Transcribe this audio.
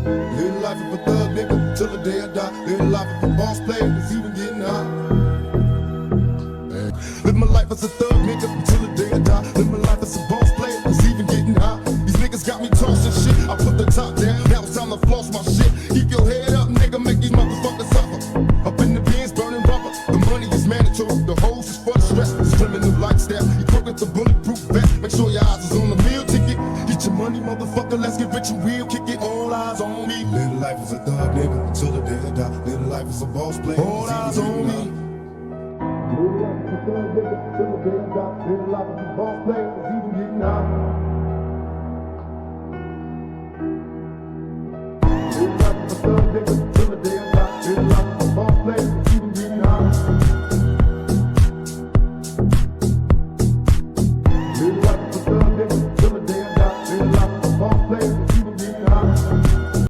Live the life of a thug nigga till the day I die. Live the life of a boss player that's even getting high. Live my life as a thug nigga till the day I die. Live my life as a boss player that's even getting high. These niggas got me tossing shit. I put the top down, now it's time to floss my shit. Keep your head up, nigga, make these motherfuckers suffer. Up in the bins, burning rubber. The money is mandatory, the hose is for the stress. It's criminal lifestyle, you crook with the bulletproof vest. Make sure your eyes is on the meal ticket. Get your money, motherfucker, let's get rich and real. Kick it, all eyes on me. Live the life as a thug nigga till the day I die. Live the life as a boss player, all eyes on me. Live the life as a thug nigga till the day I die. Live the life as a boss player, it's even getting high. Live the life as a thug nigga.